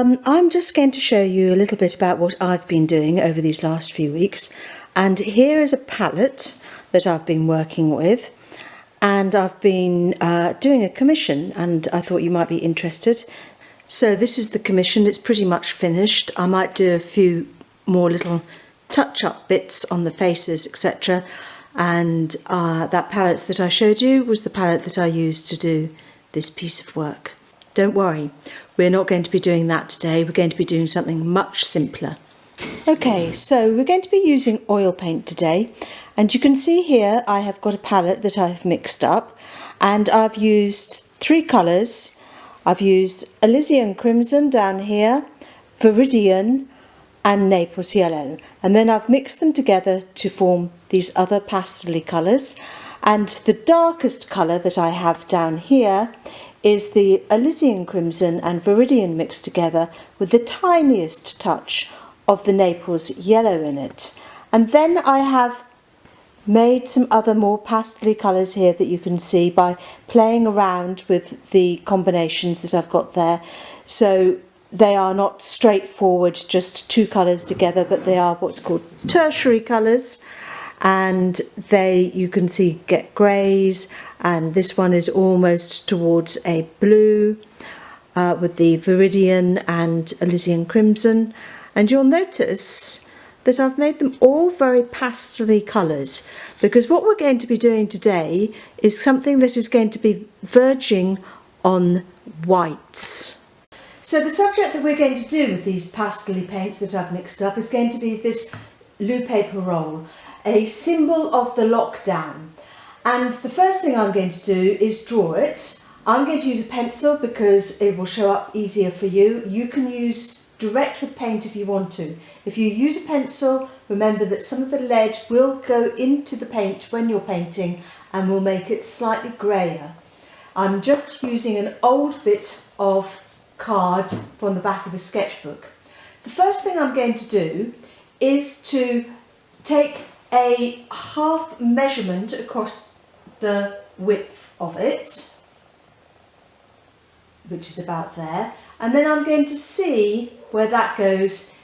I'm just going to show you a little bit about what I've been doing over these last few weeks. And here is a palette that I've been working with. And I've been doing a commission, and I thought you might be interested. So this is the commission. It's pretty much finished. I might do a few more little touch-up bits on the faces, etc. And that palette that I showed you was the palette that I used to do this piece of work. Don't worry, we're not going to be doing that today. We're going to be doing something much simpler. Okay, so we're going to be using oil paint today, and you can see here I have got a palette that I've mixed up, and I've used three colours. I've used Elysian Crimson down here, Viridian and Naples Yellow, and then I've mixed them together to form these other pastel colours, and the darkest colour that I have down here is the Elysian Crimson and Viridian mixed together with the tiniest touch of the Naples Yellow in it. And then I have made some other more pastel colours here that you can see by playing around with the combinations that I've got there. So they are not straightforward, just two colours together, but they are what's called tertiary colours. And they, you can see, get greys, and this one is almost towards a blue with the Viridian and Elysian Crimson. And you'll notice that I've made them all very pastel colours, because what we're going to be doing today is something that is going to be verging on whites. So the subject that we're going to do with these pastel paints that I've mixed up is going to be this Loo Roll, a symbol of the lockdown. And the first thing I'm going to do is draw it. I'm going to use a pencil because it will show up easier for you. You can use direct with paint if you want to. If you use a pencil, remember that some of the lead will go into the paint when you're painting and will make it slightly greyer. I'm just using an old bit of card from the back of a sketchbook. The first thing I'm going to do is to take a half measurement across the width of it, which is about there, and then I'm going to see where that goes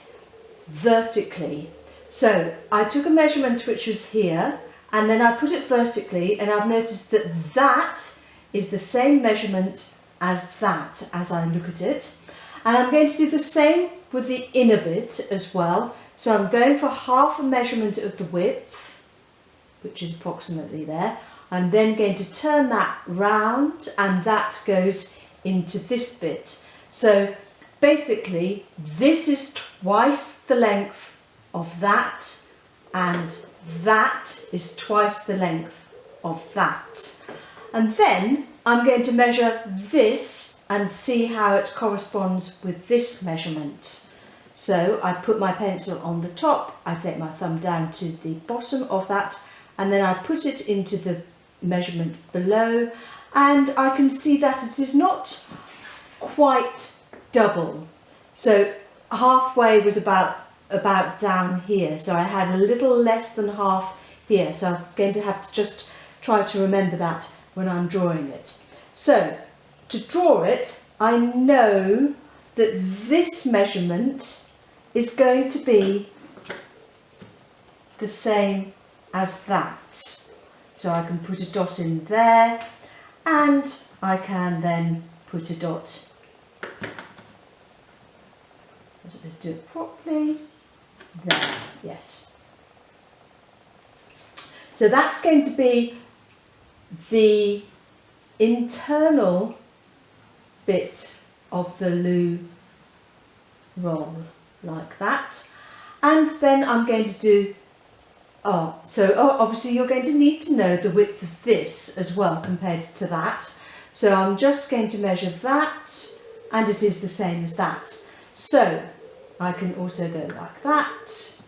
vertically. So I took a measurement which was here, and then I put it vertically, and I've noticed that that is the same measurement as that as I look at it. And I'm going to do the same with the inner bit as well. So I'm going for half a measurement of the width, which is approximately there. I'm then going to turn that round, and that goes into this bit. So basically this is twice the length of that, and that is twice the length of that. And then I'm going to measure this and see how it corresponds with this measurement. So I put my pencil on the top, I take my thumb down to the bottom of that, and then I put it into the measurement below, and I can see that it is not quite double. So halfway was about down here, so I had a little less than half here, so I'm going to have to just try to remember that when I'm drawing it. So to draw it, I know that this measurement is going to be the same as that. So I can put a dot in there, and I can then put a dot. Do it properly. There, yes. So that's going to be the internal bit of the Loo Roll, like that. And then I'm going to do, obviously you're going to need to know the width of this as well compared to that. So I'm just going to measure that, and it is the same as that. So I can also go like that,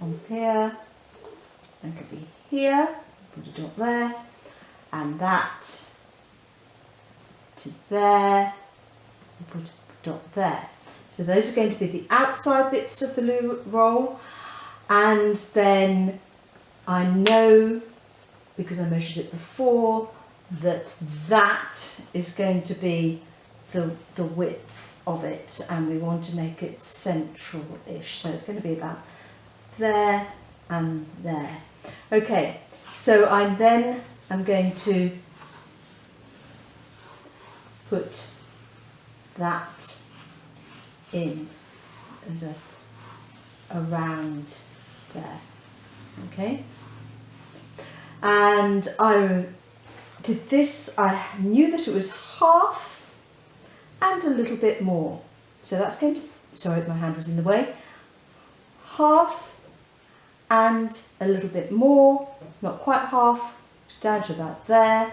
on here, and could be here, put a dot there, and that to there, and put a dot there. So those are going to be the outside bits of the Loo Roll, and then I know, because I measured it before, that that is going to be the width of it, and we want to make it central-ish. So it's going to be about there and there. Okay, so I'm going to put that in as around there. Okay, and I did this, I knew that it was half and a little bit more. So that's going to, sorry, my hand was in the way. Half and a little bit more, not quite half, just down to about there.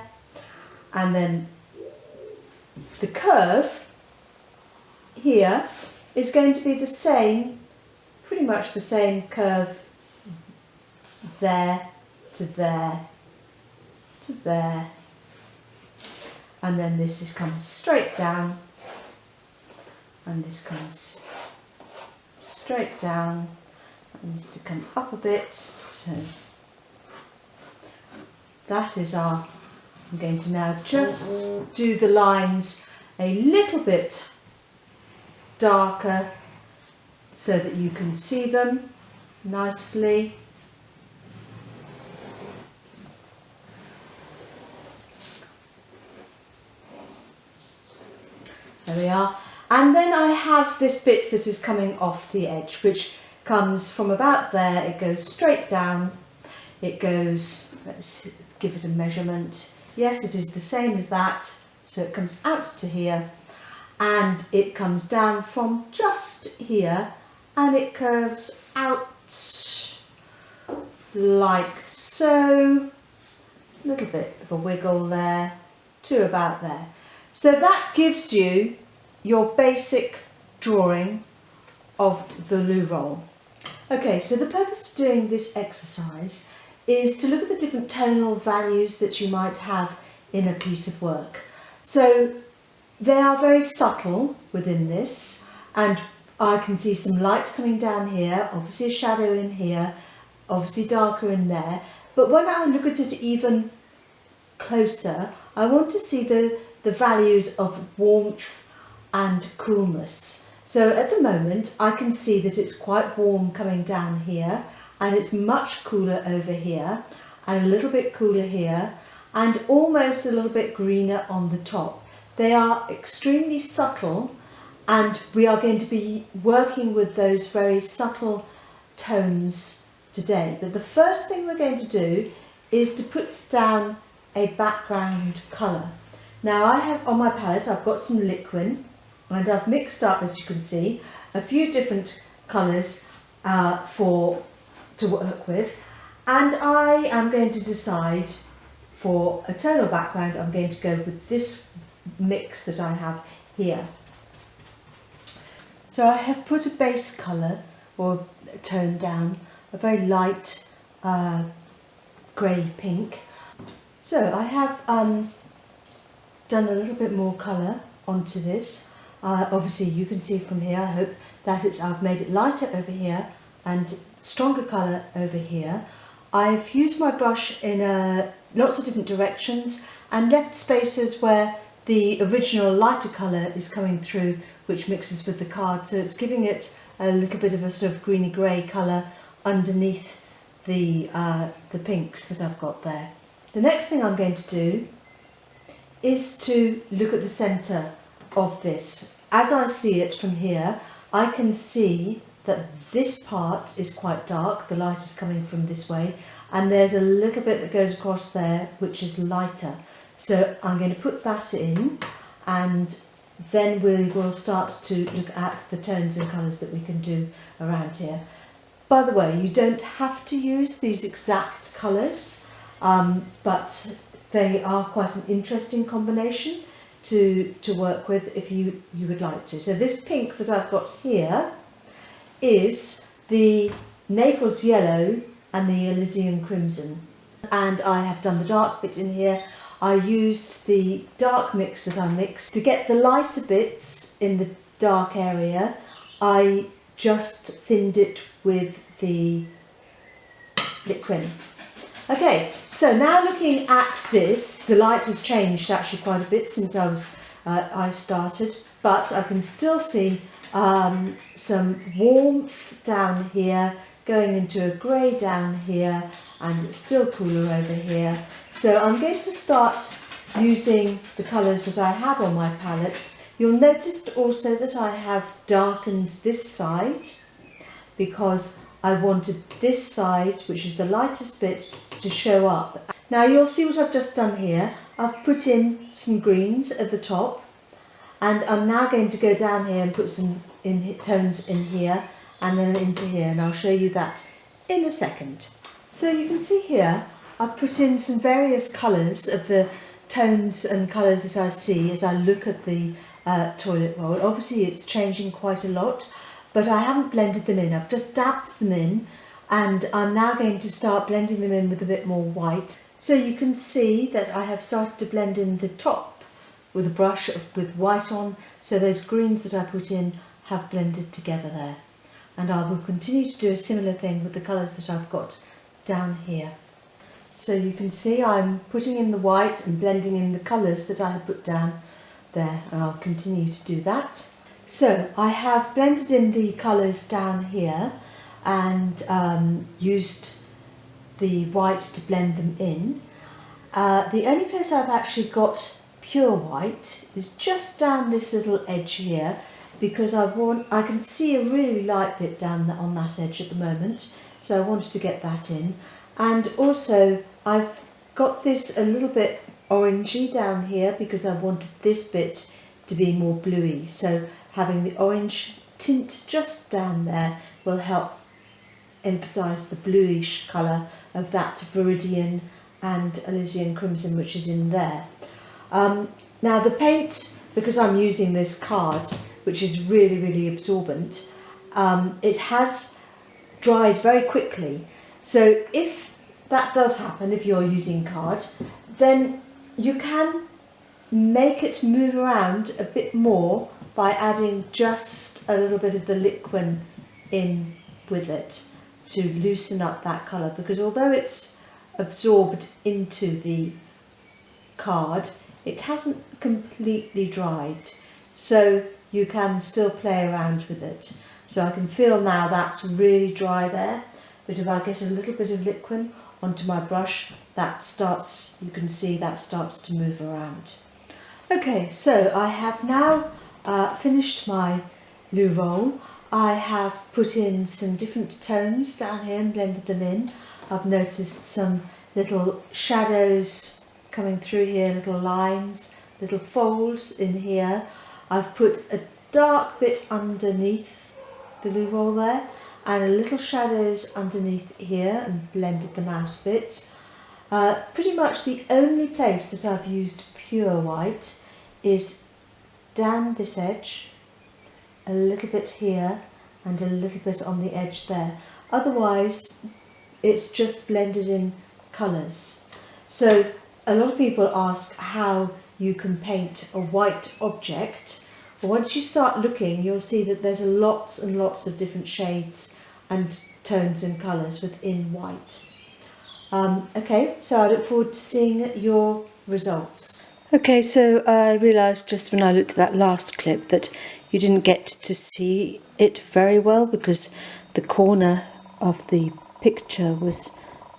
And then the curve here is going to be the same, pretty much the same curve there to there to there. And then this comes straight down, and this comes straight down, and needs to come up a bit. So that is our, I'm going to now just do the lines a little bit darker so that you can see them nicely. There we are. And then I have this bit that is coming off the edge, which comes from about there, it goes straight down, it goes, let's give it a measurement. Yes, it is the same as that, so it comes out to here, and it comes down from just here, and it curves out like so, a little bit of a wiggle there to about there. So that gives you your basic drawing of the Loo Roll. Okay, so the purpose of doing this exercise is to look at the different tonal values that you might have in a piece of work. So they are very subtle within this, and I can see some light coming down here, obviously a shadow in here, obviously darker in there, but when I look at it even closer, I want to see the values of warmth and coolness. So at the moment I can see that it's quite warm coming down here, and it's much cooler over here, and a little bit cooler here, and almost a little bit greener on the top. They are extremely subtle, and we are going to be working with those very subtle tones today. But the first thing we're going to do is to put down a background colour. Now I have on my palette, I've got some liquid, and I've mixed up, as you can see, a few different colours to work with, and I am going to decide for a tonal background. I'm going to go with this mix that I have here. So I have put a base colour or tone down, a very light grey pink. So I have done a little bit more colour onto this. Obviously you can see from here, I hope that I've made it lighter over here and stronger colour over here. I've used my brush in lots of different directions and left spaces where the original lighter colour is coming through, which mixes with the card, so it's giving it a little bit of a sort of greeny grey colour underneath the pinks that I've got there. The next thing I'm going to do is to look at the centre of this. As I see it from here, I can see that this part is quite dark, the light is coming from this way, and there's a little bit that goes across there which is lighter. So I'm going to put that in, and then we will start to look at the tones and colours that we can do around here. By the way, you don't have to use these exact colours, but they are quite an interesting combination to work with if you would like to. So this pink that I've got here is the Naples yellow and the Elysian crimson, and I have done the dark bit in here. I used the dark mix that I mixed. To get the lighter bits in the dark area, I just thinned it with the liquid. Okay, so now looking at this, the light has changed actually quite a bit since I was I started, but I can still see some warmth down here, going into a grey down here, and it's still cooler over here. So I'm going to start using the colours that I have on my palette. You'll notice also that I have darkened this side because I wanted this side, which is the lightest bit, to show up. Now you'll see what I've just done here. I've put in some greens at the top, and I'm now going to go down here and put some tones in here and then into here, and I'll show you that in a second. So you can see here I've put in some various colours of the tones and colours that I see as I look at the toilet roll. Obviously it's changing quite a lot, but I haven't blended them in. I've just dabbed them in, and I'm now going to start blending them in with a bit more white. So you can see that I have started to blend in the top with a brush with white on, so those greens that I put in have blended together there. And I will continue to do a similar thing with the colours that I've got down here. So you can see I'm putting in the white and blending in the colours that I have put down there, and I'll continue to do that. So I have blended in the colours down here and used the white to blend them in. The only place I've actually got pure white is just down this little edge here, because I can see a really light bit down on that edge at the moment, so I wanted to get that in. And also I've got this a little bit orangey down here because I wanted this bit to be more bluey, so having the orange tint just down there will help emphasise the bluish colour of that Viridian and Elysian Crimson which is in there. Now the paint, because I'm using this card which is really absorbent, it has dried very quickly, so if that does happen, if you're using card, then you can make it move around a bit more by adding just a little bit of the liquid in with it to loosen up that colour, because although it's absorbed into the card, it hasn't completely dried, so you can still play around with it. So I can feel now that's really dry there, but if I get a little bit of liquid onto my brush, that starts, you can see that starts to move around. Okay, so I have now finished my Loo Roll. I have put in some different tones down here and blended them in. I've noticed some little shadows coming through here, little lines, little folds in here. I've put a dark bit underneath the Loo Roll there and a little shadows underneath here and blended them out a bit. Pretty much the only place that I've used pure white is down this edge, a little bit here and a little bit on the edge there. Otherwise it's just blended in colours. So a lot of people ask how you can paint a white object. Well, once you start looking, you'll see that there's lots and lots of different shades and tones and colours within white. Okay, so I look forward to seeing your results. Okay, so I realised just when I looked at that last clip that you didn't get to see it very well because the corner of the picture was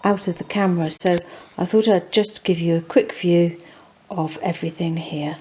out of the camera, so I thought I'd just give you a quick view of everything here.